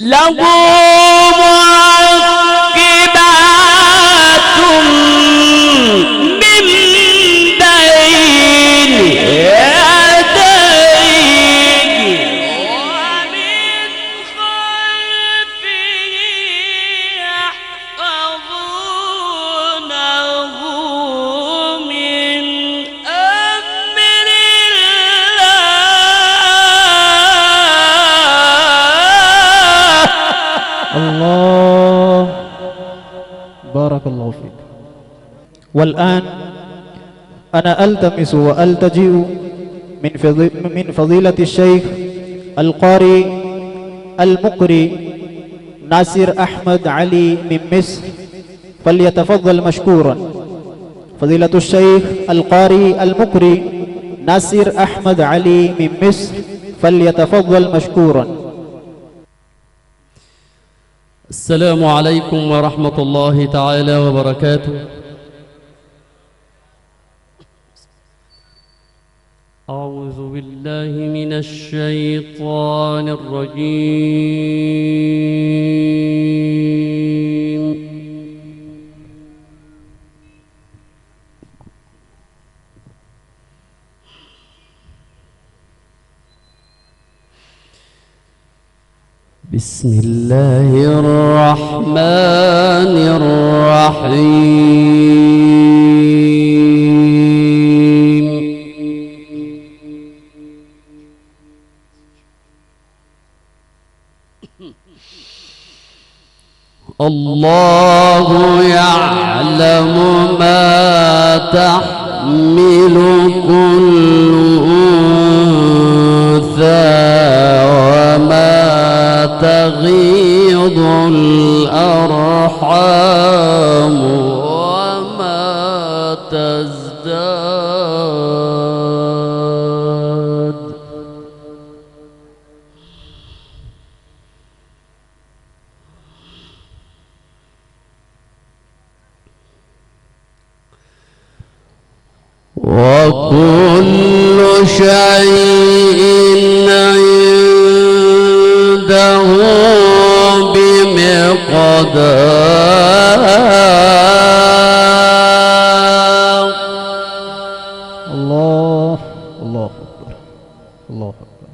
له معقبات من بين يديه ومن خلفه يحفظونه من أمر الله. بارك الله فيك. والآن أنا ألتمس وألتجئ من فضيلة الشيخ القارئ المقري ناصر أحمد علي من مصر، فليتفضل مشكورا. فضيلة الشيخ القارئ المقري ناصر أحمد علي من مصر، فليتفضل مشكورا. السلام عليكم ورحمة الله تعالى وبركاته. أعوذ بالله من الشيطان الرجيم. بسم الله الرحمن الرحيم. الله يعلم ما تحمل كل أنثى وما تغيض الأرحام وما تزداد. وكل شيء عنده بمقدار. الله الله أكبر الله أكبر.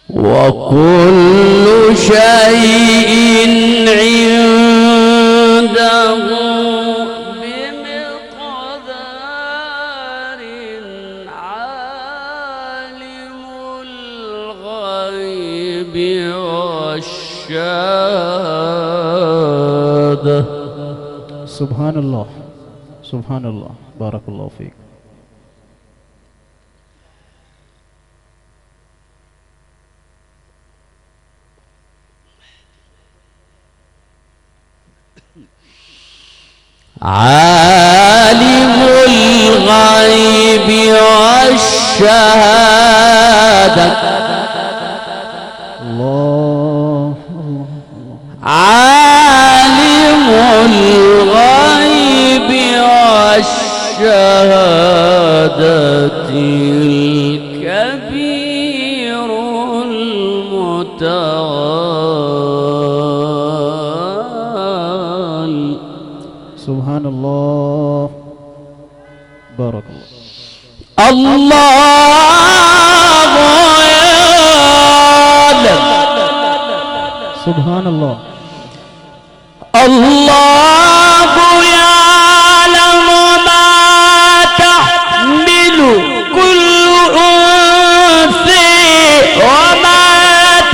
وكل شيء عنده بمقدار. عالم الغيب والشهادة. سبحان الله سبحان الله. بارك الله فيك. عالم الغيب والشهادة. الله الله الله. عالم الغيب والشهادة الكبير المتعال. سبحان الله. بارك الله. الله يعلم. سبحان الله. الله يعلم ما تحمل كل أنثى وما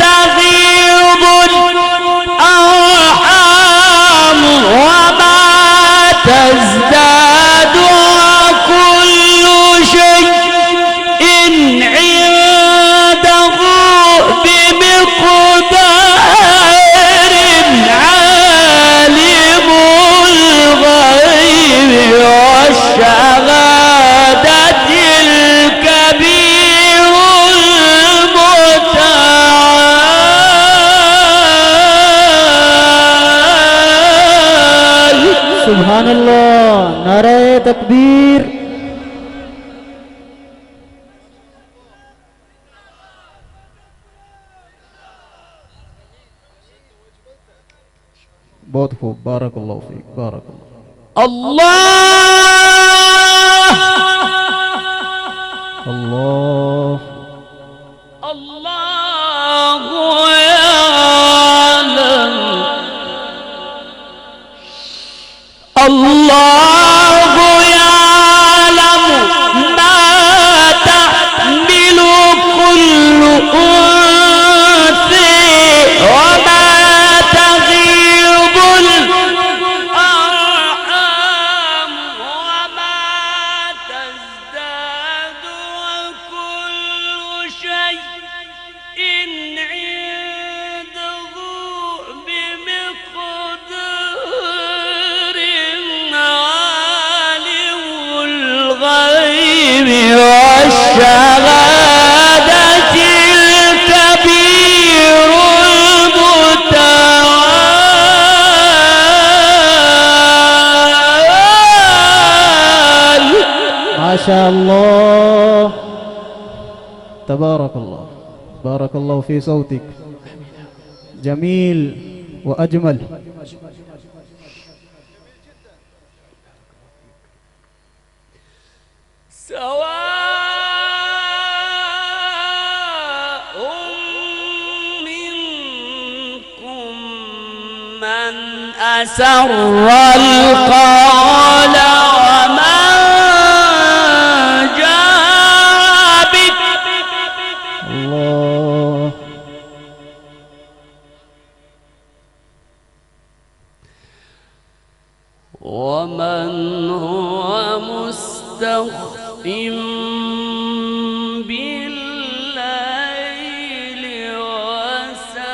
تغيض الأرحام وما تزداد. وكل شيء عنده بمقدار. عالم الغيب والشهادة الكبير المتعال. سبحان الله. نعرہ تکبیر. Both for Barakallahu feek. Barakallah. الله Allah. الله يعلم الله يعلم ما تحمل كل أنثى وما تغيض الأرحام وما تزداد وكل شيء عنده بمقدار عالم الغيب والشهادة الكبير المتعال. ما شاء الله. تبارك الله. بارك الله في صوتك. جميل وأجمل. سواء منكم من أسر القول ومن جاء به الله. ومن هو مستخف بالليل وسارب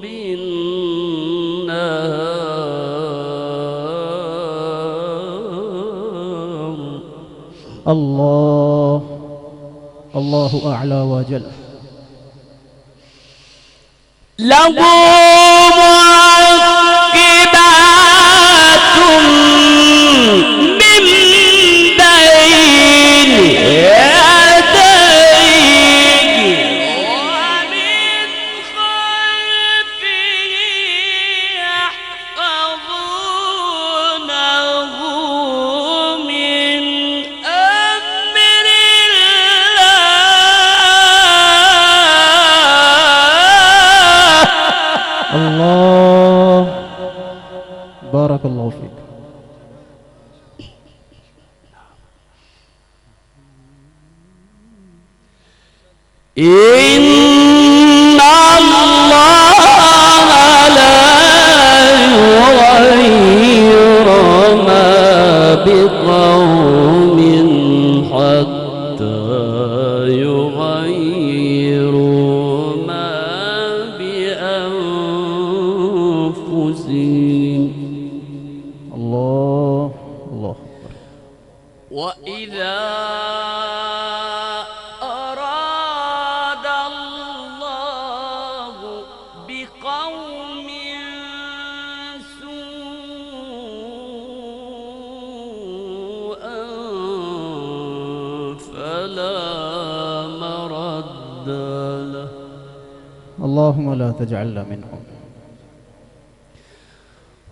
بالنهار. الله. الله أعلى وجل. له معقبات من بين يديه ومن خلفه يحفظونه من أمر الله. الله. بارك الله فيك. إن الله لا يغير ما بقوم حتى يغيروا ما بأنفسهم. الله. الله أكبر. وإذا أراد الله بقوم سوءا فلا مرد له. اللهم لا تجعلنا منهم.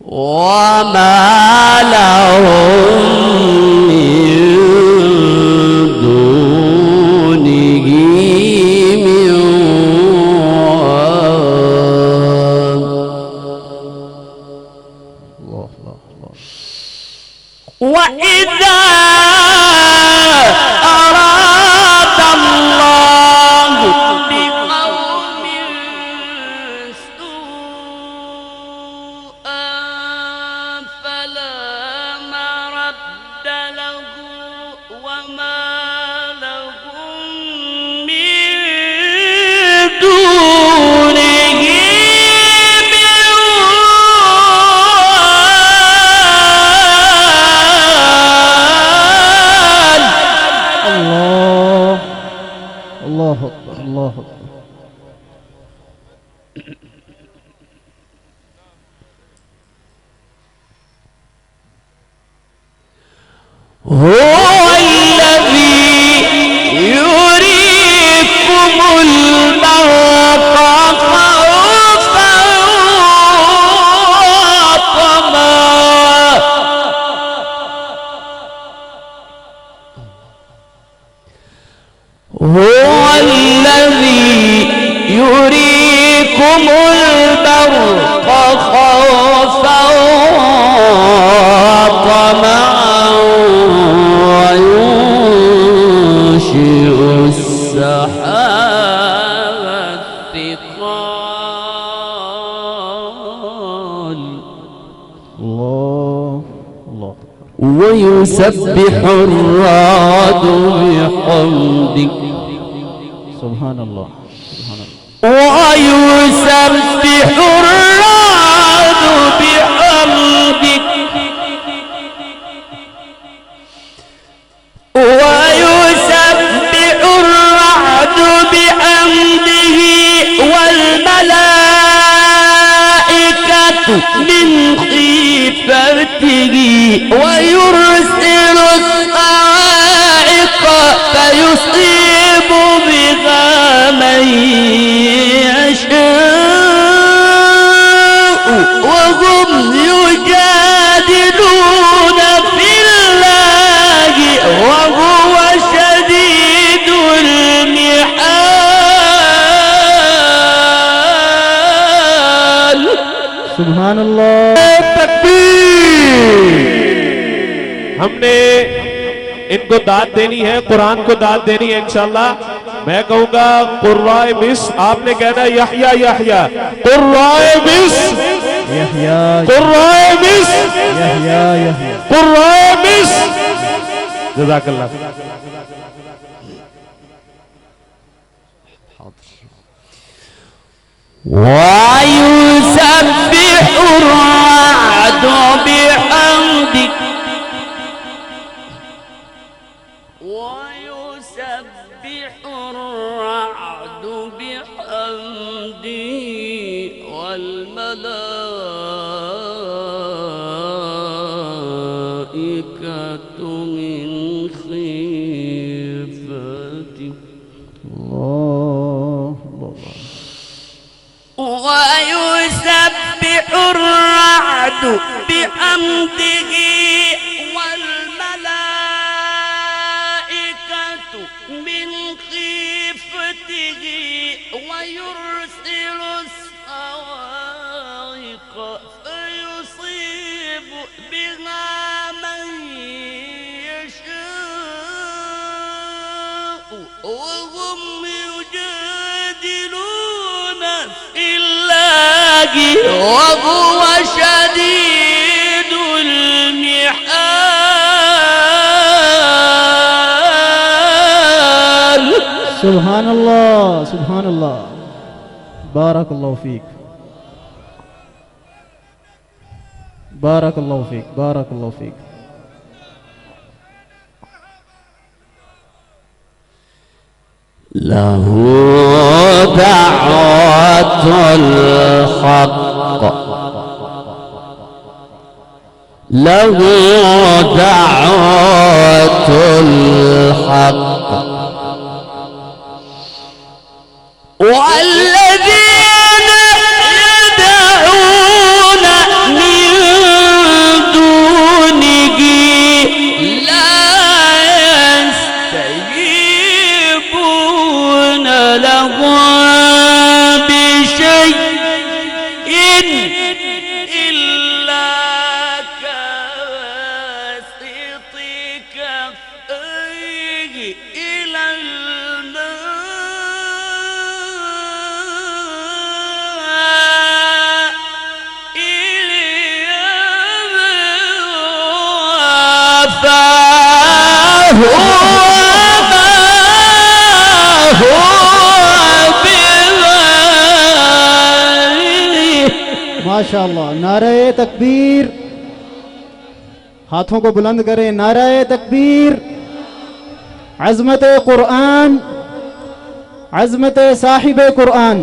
وما لهم من دونه من وال. الله الله الله. وإذا أراد الله بقوم سوءا فلا مرد له وما لهم من دونه من وال. الله. الله أكبر. الله أكبر. هو الذي يريكم البرق خوفا هو الذي يريكم البرق خوفا وطمعا وينشئ السحاب الثقال الله الله. ويسبح الرعد بحمده سبحان الله سبحان الله. ويسبح الرعد بحمده ويسبح الرعد بحمده والملائكة من خيفته ويرسل الصاعقة فيصيب بها من يشاء وهم يجادلون في الله وهو شديد المحال. سبحان الله. हमने इनको दाद देनी है, कुरान को दाद देनी है इंशाल्लाह। मैं कहूंगा कुर्राए मिस, आपने कहना यहया यहया, कुर्राए मिस यहया कुर्राए मिस यहया यहया। कुर्राए मिस। जज़ाकल्लाह। ويسبح الرعد بحمده ويسبح الرعد بحمده والملائكة من خيفته الله الله. ويسبح الرعد بحمده والملائكة من خيفته ويرسل الصواعق فيصيب بها من يشاء وهم يجادلون في الله وهو شديد المحال. سبحان الله سبحان الله. بارك الله فيك بارك الله فيك بارك الله فيك. له دعوة الحق له دعوة الحق والذين يدعون من دونه لا يستجيبون لهم بشيء إلا كباسط كفيه إلى الماء فهو माशाअल्लाह। नारे तकबीर। हाथों को बुलंद करें। नारे तकबीर। अज़मत कुरान, अज़मत साहिब कुरान।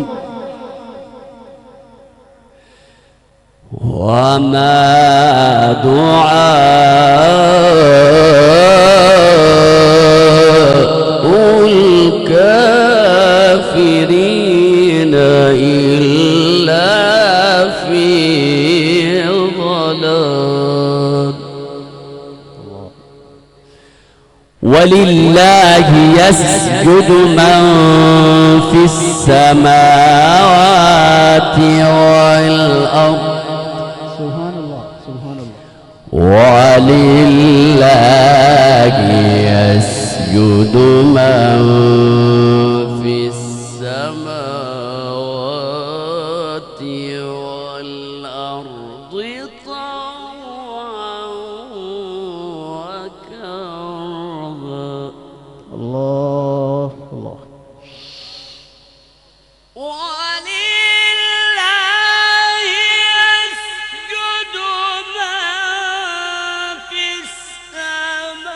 وما دعاء الكافرين إلا في ضلال. ولله يسجد من في السماوات والأرض سبحان الله سبحان الله. ولله يسجد من في السماوات والأرض طوعا وكرها. الله الله. ولله يسجد من في السماوات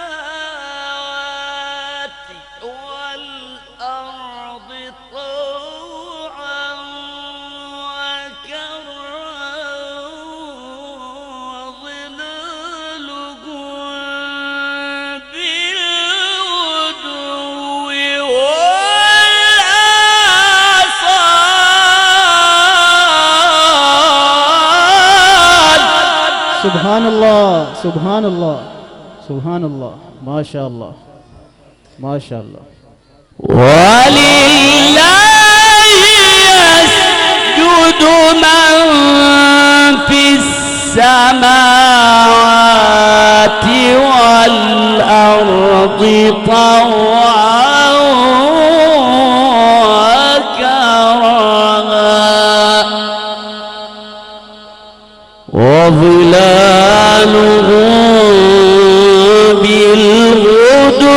والأرض طوعا وكرها وظلالهم بالغدو والآصال. سبحان الله سبحان الله سبحان الله. ما شاء الله ما شاء الله. ولله يسجد من في السماوات والأرض طوعا وكرها وظلالهم بالغدو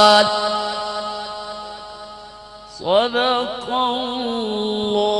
والآصال. صدق الله